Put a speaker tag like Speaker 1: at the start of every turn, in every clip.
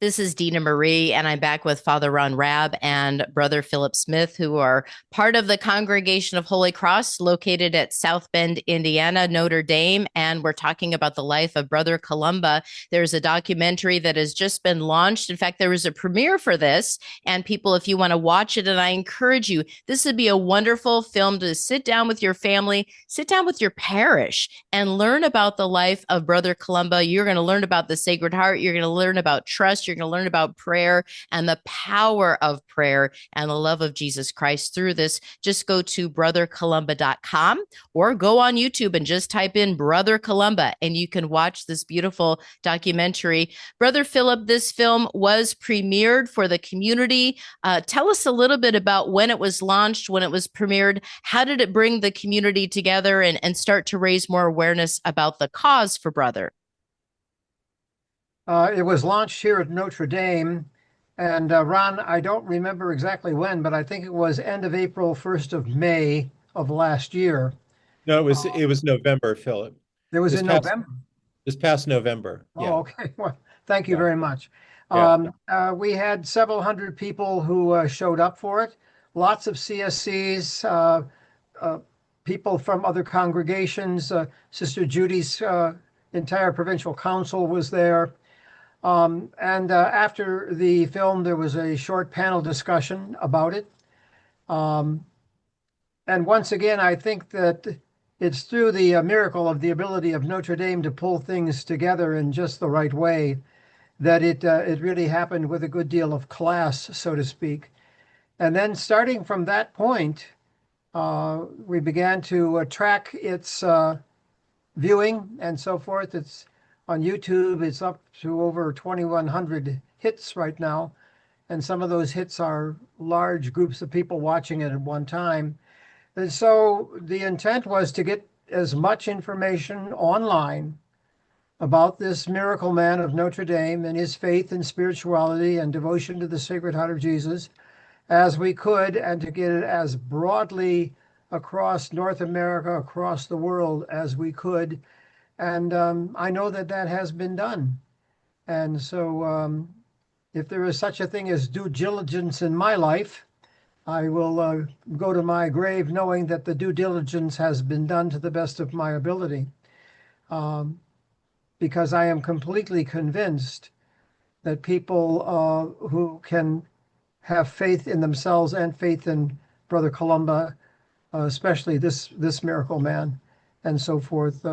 Speaker 1: This is Dina Marie, and I'm back with Father Ron Raab and Brother Philip Smith, who are part of the Congregation of Holy Cross located at South Bend, Indiana, Notre Dame. And we're talking about the life of Brother Columba. There's a documentary that has just been launched. In fact, there was a premiere for this. And people, if you want to watch it, and I encourage you, this would be a wonderful film to sit down with your family, sit down with your parish, and learn about the life of Brother Columba. You're going to learn about the Sacred Heart. You're going to learn about trust. You're going to learn about prayer and the power of prayer and the love of Jesus Christ through this. Just go to brothercolumba.com or go on YouTube and just type in Brother Columba and you can watch this beautiful documentary. Brother Philip, this film was premiered for the community. Tell us a little bit about when it was launched, when it was premiered. How did it bring the community together and start to raise more awareness about the cause for Brother?
Speaker 2: It was launched here at Notre Dame. And Ron, I don't remember exactly when, but I think it was end of April, 1st of May of last year.
Speaker 3: No, it was
Speaker 2: Uh,
Speaker 3: it was November, Philip.
Speaker 2: it was
Speaker 3: This
Speaker 2: in
Speaker 3: past
Speaker 2: November.
Speaker 3: this past November.
Speaker 2: Oh,
Speaker 3: Yeah,
Speaker 2: okay. Well, thank you
Speaker 3: yeah,
Speaker 2: very much.
Speaker 3: yeah.
Speaker 2: We had several hundred people who showed up for it. Lots of CSCs, uh, people from other congregations. Sister Judy's entire provincial council was there. And after the film, there was a short panel discussion about it. Um, and once again, I think that it's through the miracle of the ability of Notre Dame to pull things together in just the right way that it really happened with a good deal of class, so to speak. And then starting from that point, we began to track its viewing and so forth. It's on YouTube. It's up to over 2,100 hits right now. And some of those hits are large groups of people watching it at one time. And so the intent was to get as much information online about this miracle man of Notre Dame and his faith and spirituality and devotion to the Sacred Heart of Jesus as we could, and to get it as broadly across North America, across the world as we could. And I know that that has been done. And so if there is such a thing as due diligence in my life, I will go to my grave knowing that the due diligence has been done to the best of my ability. Because I am completely convinced that people who can have faith in themselves and faith in Brother Columba, especially this miracle man, and so forth,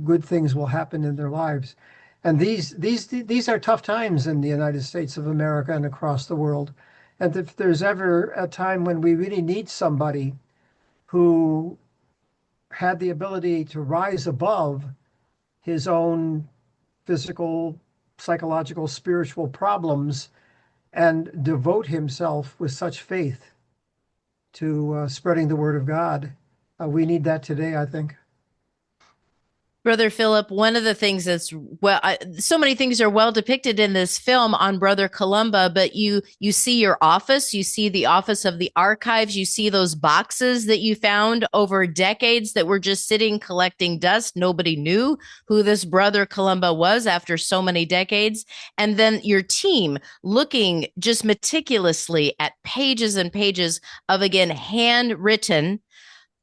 Speaker 2: good things will happen in their lives. And these are tough times in the United States of America and across the world. And if there's ever a time when we really need somebody who had the ability to rise above his own physical, psychological, spiritual problems and devote himself with such faith to spreading the word of God. We need that today, I think.
Speaker 1: Brother Philip, one of the things that's so many things are well depicted in this film on Brother Columba, but you see your office, you see the office of the archives, you see those boxes that you found over decades that were just sitting collecting dust. Nobody knew who this Brother Columba was after so many decades. And then your team looking just meticulously at pages and pages of, again, handwritten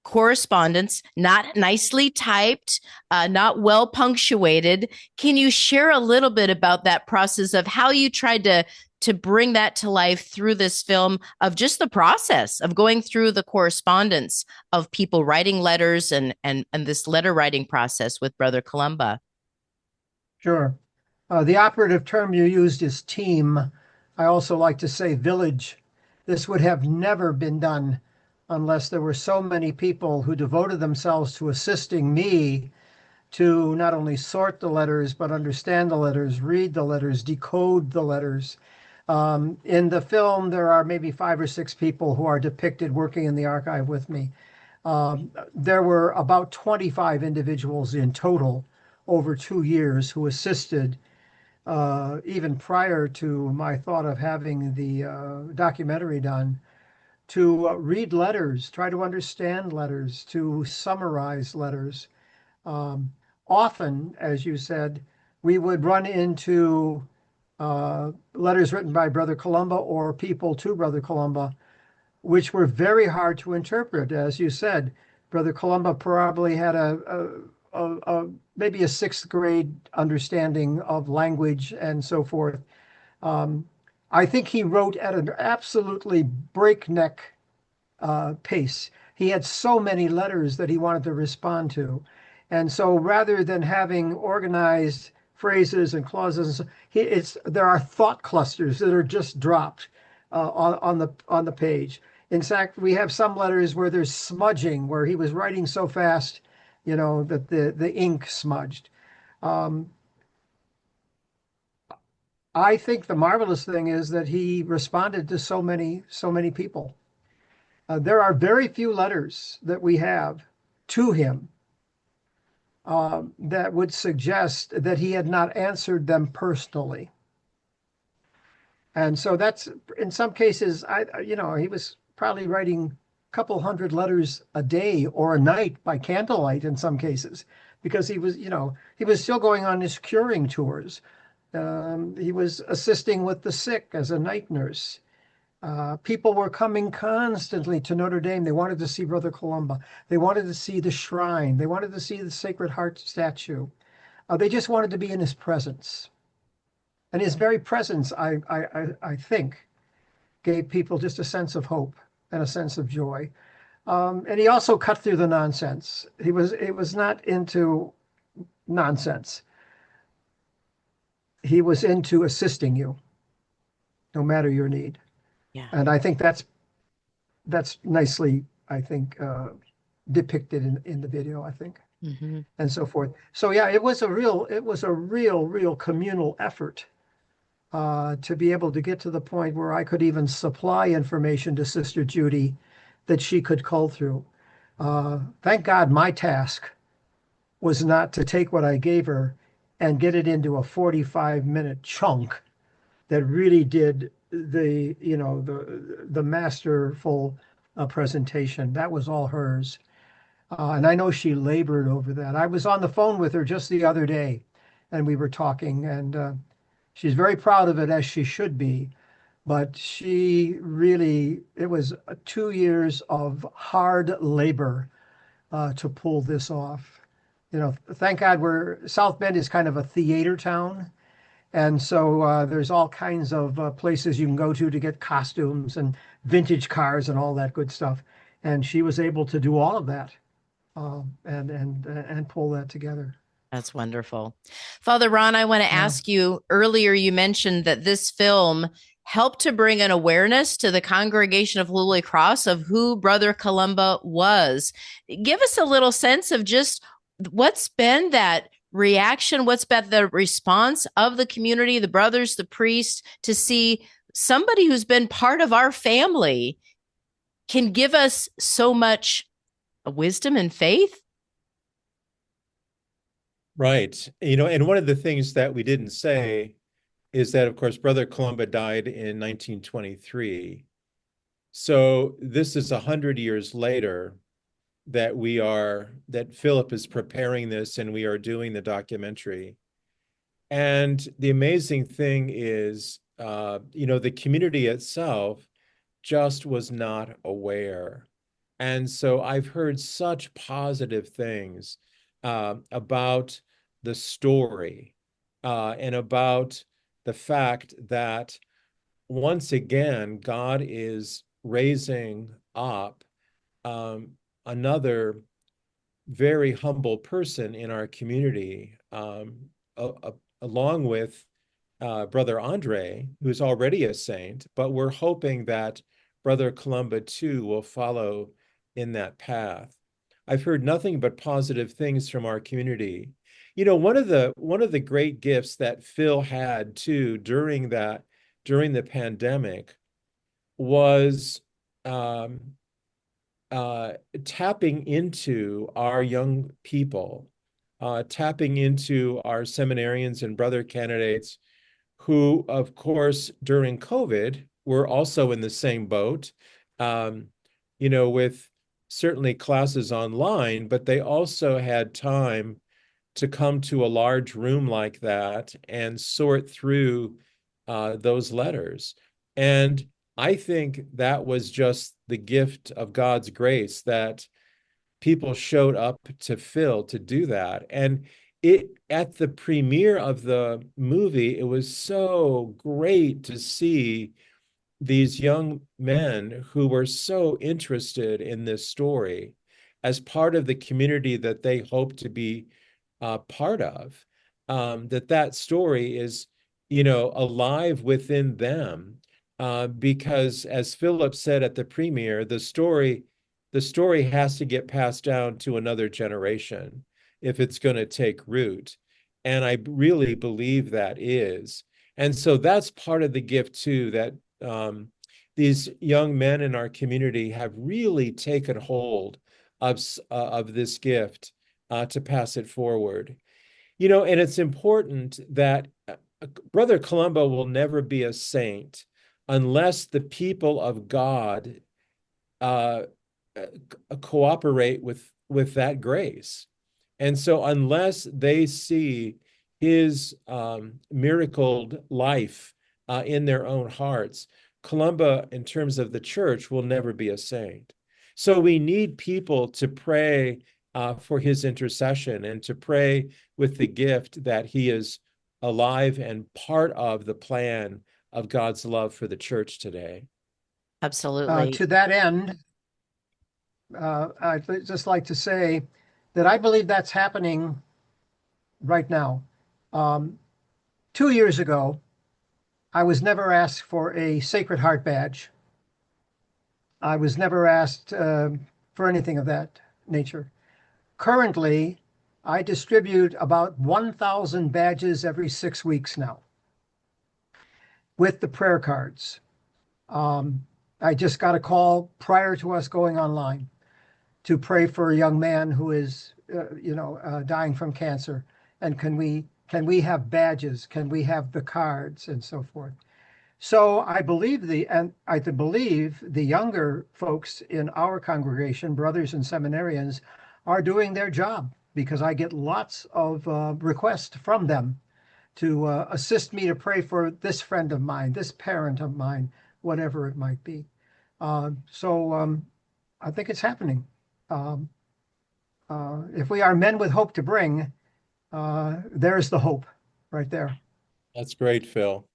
Speaker 1: correspondence, not nicely typed, not well punctuated. Can you share a little bit about that process of how you tried to bring that to life through this film, of just the process of going through the correspondence of people writing letters and this letter writing process with Brother Columba?
Speaker 2: Sure. The operative term you used is team. I also like to say village. This would have never been done unless there were so many people who devoted themselves to assisting me to not only sort the letters, but understand the letters, read the letters, decode the letters. In the film, there are maybe 5 or 6 people who are depicted working in the archive with me. There were about 25 individuals in total over 2 years who assisted, even prior to my thought of having the documentary done, to read letters, try to understand letters, to summarize letters. Um, Often, as you said, we would run into letters written by Brother Columba or people to Brother Columba, which were very hard to interpret. As you said, Brother Columba probably had maybe a sixth grade understanding of language and so forth. I think he wrote at an absolutely breakneck pace. He had so many letters that he wanted to respond to. And so rather than having organized phrases and clauses, there are thought clusters that are just dropped on the page. In fact, we have some letters where there's smudging, where he was writing so fast, that the ink smudged. I think the marvelous thing is that he responded to so many people. There are very few letters that we have to him that would suggest that he had not answered them personally. And so that's, in some cases, he was probably writing a couple hundred letters a day or a night by candlelight in some cases, because he was still going on his curing tours. He was assisting with the sick as a night nurse. People were coming constantly to Notre Dame. They wanted to see Brother Columba. They wanted to see the shrine. They wanted to see the Sacred Heart statue. They just wanted to be in his presence. And his very presence, I think, gave people just a sense of hope and a sense of joy. And he also cut through the nonsense. He was not into nonsense. He was into assisting you, no matter your need.
Speaker 1: Yeah.
Speaker 2: And I think that's nicely, I think, depicted in the video, I think, and so forth. So yeah, it was a real communal effort to be able to get to the point where I could even supply information to Sister Judy that she could cull through. Thank God my task was not to take what I gave her and get it into a 45-minute chunk that really did the masterful presentation. That was all hers. And I know she labored over that. I was on the phone with her just the other day, and we were talking, and she's very proud of it, as she should be. But it was 2 years of hard labor to pull this off. Thank God South Bend is kind of a theater town. And so there's all kinds of places you can go to get costumes and vintage cars and all that good stuff. And she was able to do all of that and pull that together.
Speaker 1: That's wonderful. Father Ron, I want to ask you, earlier you mentioned that this film helped to bring an awareness to the Congregation of Holy Cross of who Brother Columba was. Give us a little sense of just what's been that reaction, what's been the response of the community, the brothers, the priests, to see somebody who's been part of our family can give us so much wisdom and faith.
Speaker 3: Right. And one of the things that we didn't say is that, of course, Brother Columba died in 1923. So this is 100 years later that Philip is preparing this and we are doing the documentary. And the amazing thing is, the community itself just was not aware. And so I've heard such positive things about the story and about the fact that once again, God is raising up another very humble person in our community, along with Brother Andre, who's already a saint, but we're hoping that Brother Columba too will follow in that path. I've heard nothing but positive things from our community. One of the great gifts that Phil had too during the pandemic was tapping into our young people, tapping into our seminarians and brother candidates who, of course, during COVID, were also in the same boat, with certainly classes online, but they also had time to come to a large room like that and sort through those letters. And I think that was just the gift of God's grace that people showed up to fill to do that. And it at the premiere of the movie, it was so great to see these young men who were so interested in this story as part of the community that they hope to be part of, that story is, alive within them, because as Philip said at the premiere, the story has to get passed down to another generation if it's going to take root. And I really believe that is. And so that's part of the gift too, that these young men in our community have really taken hold of this gift to pass it forward. And it's important that Brother Columba will never be a saint unless the people of God uh, cooperate with that grace. And so unless they see his miracled life in their own hearts, Columba, in terms of the church, will never be a saint. So we need people to pray for his intercession and to pray with the gift that he is alive and part of the plan of God's love for the church today.
Speaker 1: Absolutely.
Speaker 2: To that end, I'd just like to say that I believe that's happening right now. 2 years ago, I was never asked for a Sacred Heart badge. I was never asked for anything of that nature. Currently, I distribute about 1,000 badges every 6 weeks now with the prayer cards. I just got a call prior to us going online to pray for a young man who is, dying from cancer. And can we have badges? Can we have the cards and so forth? So I believe the younger folks in our congregation, brothers and seminarians, are doing their job, because I get lots of requests from them to assist me to pray for this friend of mine, this parent of mine, whatever it might be. So I think it's happening. If we are men with hope to bring, there's the hope right there.
Speaker 3: That's great, Phil.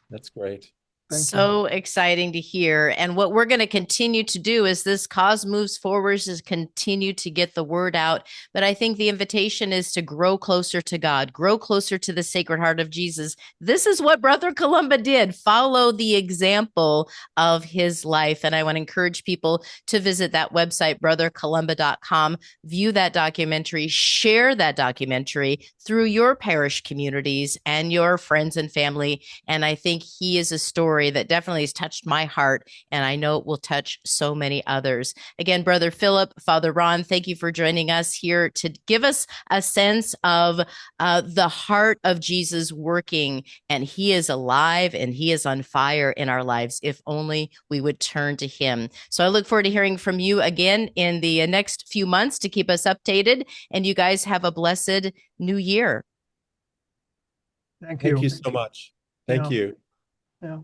Speaker 3: That's great.
Speaker 1: So exciting to hear. And what we're going to continue to do as this cause moves forward is continue to get the word out. But I think the invitation is to grow closer to God, grow closer to the Sacred Heart of Jesus. This is what Brother Columba did. Follow the example of his life. And I want to encourage people to visit that website, brothercolumba.com, view that documentary, share that documentary through your parish communities and your friends and family. And I think he is a story that definitely has touched my heart, and I know it will touch so many others. Again, Brother Philip, Father Ron, thank you for joining us here to give us a sense of the heart of Jesus working, and he is alive and he is on fire in our lives if only we would turn to him. So I look forward to hearing from you again in the next few months to keep us updated, and you guys have a blessed new year.
Speaker 2: Thank you.
Speaker 3: Thank you so much. Thank you.
Speaker 2: Yeah.